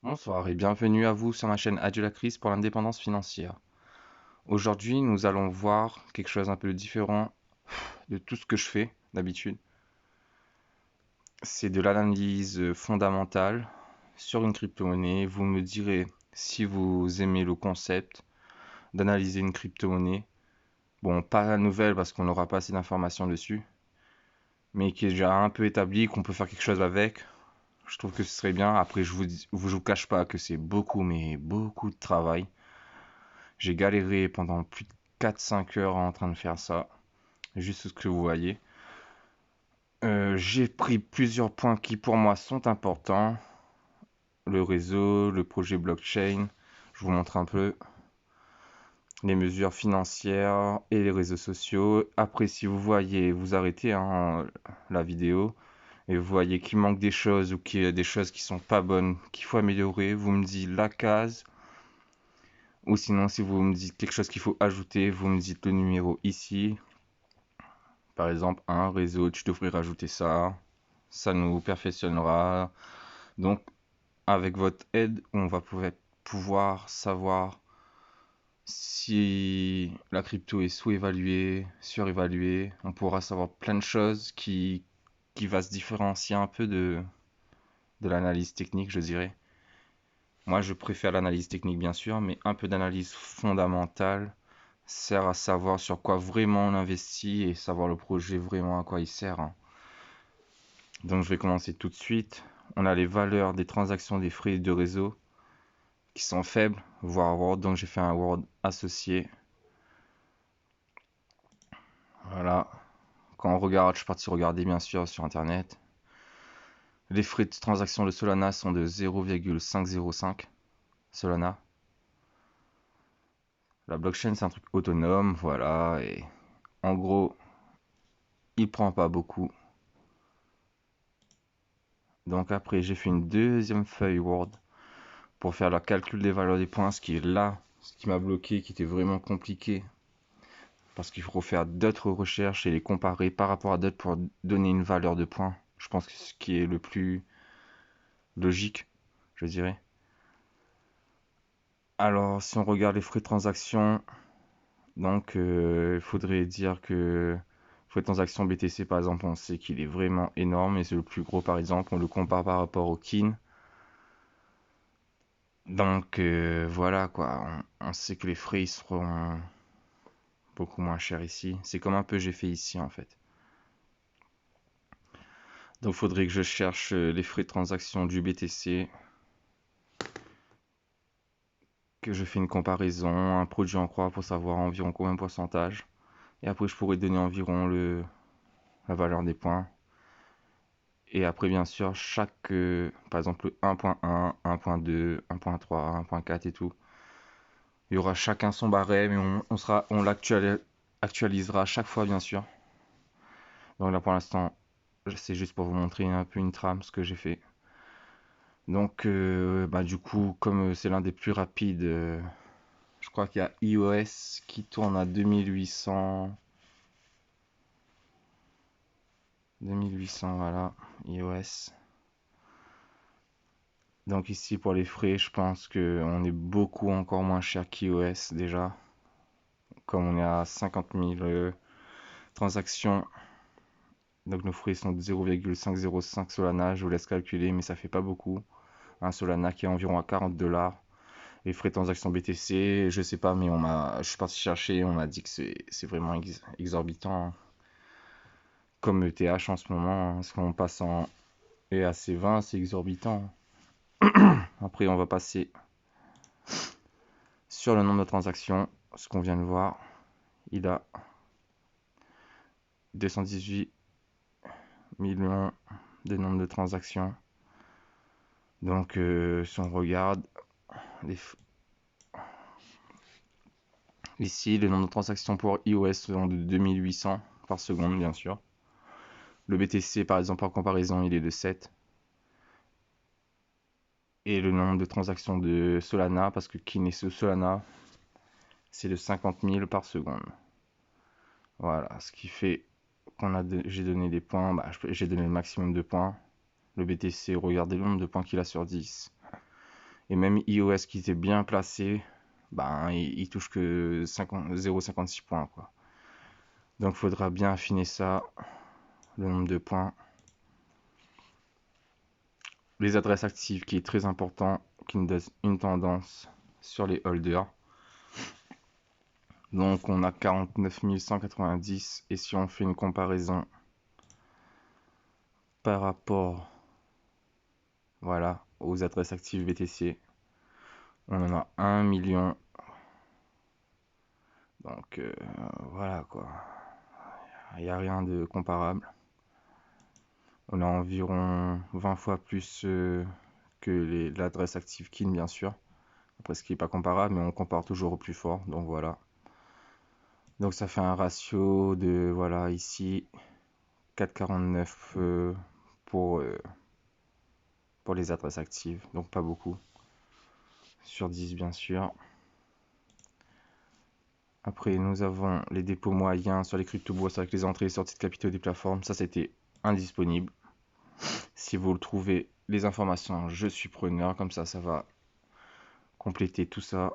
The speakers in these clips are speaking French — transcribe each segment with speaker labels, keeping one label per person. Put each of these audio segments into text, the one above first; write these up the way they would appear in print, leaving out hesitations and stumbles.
Speaker 1: Bonsoir et bienvenue à vous sur ma chaîne Adieu la crise pour l'indépendance financière. Aujourd'hui, nous allons voir quelque chose un peu différent de tout ce que je fais d'habitude. C'est de l'analyse fondamentale sur une crypto-monnaie. Vous me direz si vous aimez le concept d'analyser une crypto-monnaie. Bon, pas la nouvelle parce qu'on n'aura pas assez d'informations dessus, mais qui est déjà un peu établi, qu'on peut faire quelque chose avec. Je trouve que ce serait bien. Après, je vous cache pas que c'est beaucoup, mais beaucoup de travail. J'ai galéré pendant plus de 4-5 heures en train de faire ça, juste ce que vous voyez. J'ai pris plusieurs points qui pour moi sont importants. Le réseau, le projet blockchain, je vous montre un peu les mesures financières et les réseaux sociaux. Après, si vous voyez, vous arrêtez la vidéo et vous voyez qu'il manque des choses ou qu'il y a des choses qui sont pas bonnes, qu'il faut améliorer, vous me dites la case. Ou sinon, si vous me dites quelque chose qu'il faut ajouter, vous me dites le numéro ici. Par exemple, un réseau, tu devrais rajouter ça. Ça nous perfectionnera. Donc, avec votre aide, on va pouvoir savoir si la crypto est sous-évaluée, surévaluée. On pourra savoir plein de choses qui va se différencier un peu de l'analyse technique, je dirais. Moi, je préfère l'analyse technique, bien sûr, mais un peu d'analyse fondamentale sert à savoir sur quoi vraiment on investit et savoir le projet vraiment à quoi il sert, hein. Donc je vais commencer tout de suite. On a les valeurs des transactions des frais de réseau qui sont faibles, voire Word. Donc j'ai fait un Word associé. Voilà. Quand on regarde, je suis parti regarder bien sûr sur internet. Les frais de transaction de Solana sont de 0,505 Solana. La blockchain c'est un truc autonome, voilà. Et en gros, il prend pas beaucoup. Donc après j'ai fait une deuxième feuille Word pour faire le calcul des valeurs des points, ce qui est là, ce qui m'a bloqué, qui était vraiment compliqué. Parce qu'il faut faire d'autres recherches et les comparer par rapport à d'autres pour donner une valeur de points. Je pense que ce qui est le plus logique, je dirais. Alors, si on regarde les frais de transaction, donc il faudrait dire que frais de transaction BTC, par exemple, on sait qu'il est vraiment énorme et c'est le plus gros, par exemple, on le compare par rapport au KIN. Donc voilà quoi, on sait que les frais ils seront beaucoup moins chers ici. C'est comme un peu j'ai fait ici en fait. Donc il faudrait que je cherche les frais de transaction du BTC, que je fais une comparaison, un produit en croix pour savoir environ combien de pourcentage. Et après je pourrais donner environ la valeur des points. Et après bien sûr chaque, par exemple 1.1, 1.2, 1.3, 1.4 et tout. Il y aura chacun son barème et on l'actualisera à chaque fois bien sûr. Donc là pour l'instant c'est juste pour vous montrer un peu une trame ce que j'ai fait. Donc du coup comme c'est l'un des plus rapides, je crois qu'il y a iOS qui tourne à 2800. 2800 voilà, iOS. Donc ici pour les frais je pense qu'on est beaucoup encore moins cher qu'iOS déjà. Comme on est à 50 000 transactions. Donc nos frais sont de 0,505 Solana, je vous laisse calculer, mais ça fait pas beaucoup. Un Solana qui est environ à 40 $. Les frais de transaction BTC, je sais pas, mais je suis parti chercher, on m'a dit que c'est vraiment exorbitant. Comme ETH en ce moment, parce qu'on passe en EAC20, c'est exorbitant. Après, on va passer sur le nombre de transactions, ce qu'on vient de voir. Il a 218 millions de nombre de transactions. Donc, si on regarde ici, le nombre de transactions pour iOS sont de 2800 par seconde, bien sûr. Le BTC, par exemple, en comparaison, il est de 7. Et le nombre de transactions de Solana, parce que Kinesis Solana, c'est de 50 000 par seconde. Voilà, ce qui fait j'ai donné des points, j'ai donné le maximum de points. Le BTC, regardez le nombre de points qu'il a sur 10. Et même iOS qui était bien placé, ben, il touche que 0,56 points, quoi. Donc il faudra bien affiner ça, le nombre de points. Les adresses actives qui est très important, qui nous donne une tendance sur les holders. Donc on a 49 190 et si on fait une comparaison par rapport voilà, aux adresses actives BTC, on en a 1 million. Donc voilà quoi, il n'y a rien de comparable. On a environ 20 fois plus que l'adresse active Kin bien sûr. Après ce qui n'est pas comparable, mais on compare toujours au plus fort, donc voilà. Donc ça fait un ratio de, voilà, ici, 4,49 pour les adresses actives, donc pas beaucoup. Sur 10 bien sûr. Après nous avons les dépôts moyens sur les crypto-bourses avec les entrées et sorties de capitaux des plateformes. Ça c'était indisponible. Si vous le trouvez, les informations, je suis preneur, comme ça va compléter tout ça.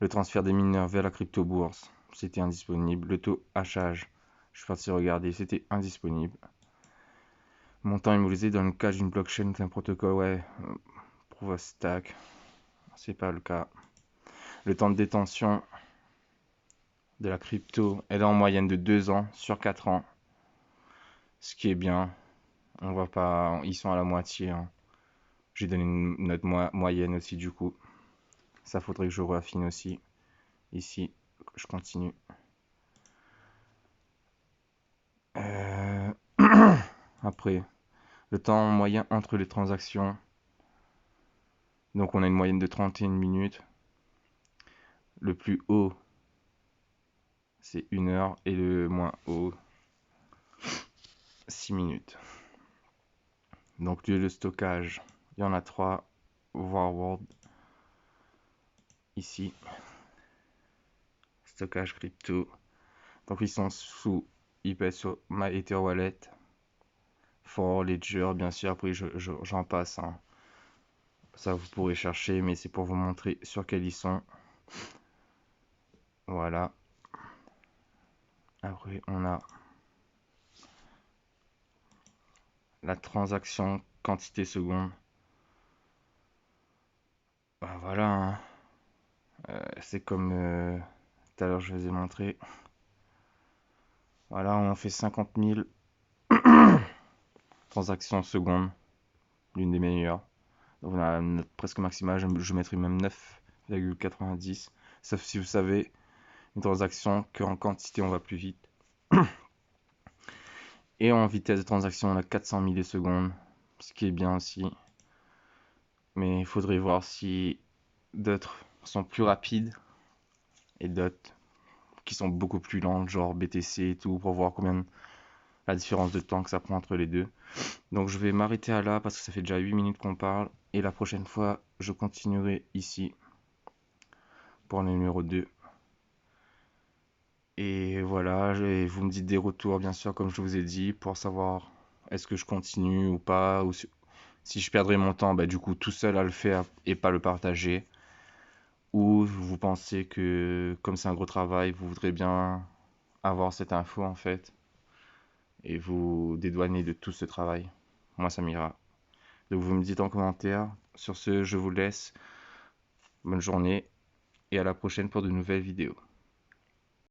Speaker 1: Le transfert des mineurs vers la crypto-bourse, c'était indisponible. Le taux hachage, je suis parti regarder, c'était indisponible. Montant immobilisé dans le cas d'une blockchain ou d'un protocole, ouais, proof of stake, c'est pas le cas. Le temps de détention de la crypto, elle est en moyenne de 2 ans sur 4 ans, ce qui est bien. On voit pas, ils sont à la moitié. Hein. J'ai donné une note moyenne aussi du coup. Ça faudrait que je raffine aussi. Ici, je continue. Après, le temps moyen entre les transactions. Donc on a une moyenne de 31 minutes. Le plus haut, c'est 1 heure. Et le moins haut, 6 minutes. Donc lieu de stockage, il y en a 3. Warworld. Ici. Stockage crypto. Donc ils sont sous, ils pèsent sur MyEtherWallet. For Ledger, bien sûr. Après j'en passe. Hein. Ça vous pourrez chercher, mais c'est pour vous montrer sur quels ils sont. Voilà. Après on a la transaction quantité seconde. Bah, voilà. Hein. C'est comme tout à l'heure je vous ai montré. Voilà, on fait 50 000 transactions secondes. L'une des meilleures. Donc on a une note presque maximale. Je mettrai même 9,90. Sauf si vous savez, une transaction qu'en quantité on va plus vite. Et en vitesse de transaction, on a 400 millisecondes, ce qui est bien aussi. Mais il faudrait voir si d'autres sont plus rapides et d'autres qui sont beaucoup plus lentes, genre BTC et tout, pour voir combien la différence de temps que ça prend entre les deux. Donc je vais m'arrêter à là parce que ça fait déjà 8 minutes qu'on parle. Et la prochaine fois, je continuerai ici pour le numéro 2. Et voilà, vous me dites des retours, bien sûr, comme je vous ai dit, pour savoir est-ce que je continue ou pas, ou si je perdrais mon temps, bah, du coup, tout seul à le faire et pas le partager. Ou vous pensez que, comme c'est un gros travail, vous voudrez bien avoir cette info, en fait, et vous dédouaner de tout ce travail. Moi, ça m'ira. Donc, vous me dites en commentaire. Sur ce, je vous laisse. Bonne journée et à la prochaine pour de nouvelles vidéos.